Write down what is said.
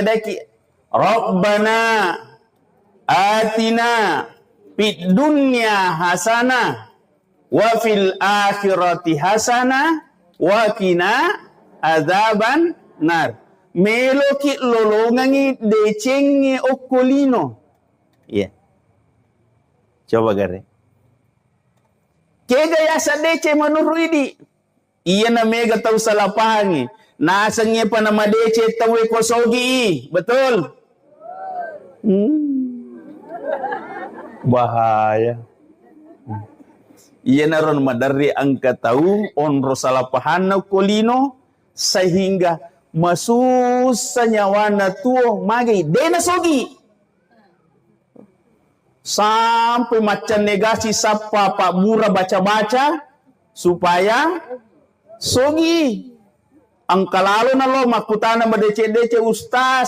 daki Rabbana atina fid dunya hasanah wa fil akhirati hasanah wa qina adzaban nar. Meloki lolongangi decengi okolino. Iya. Coba gare. Kega ya sadece manuridi. Iya na mega tau salapangi. Nasangnya pa nama dece tawe kosogi. Betul? Bahaya. Iya na ron madari angka tahu onro salapahan na kolino sehingga masusah nyawana tuo magi dena sogi. Sampai macam negasi sapa Pak Mura baca-baca supaya sogi. Ang kalalo na lo makutana madece-dece ustaz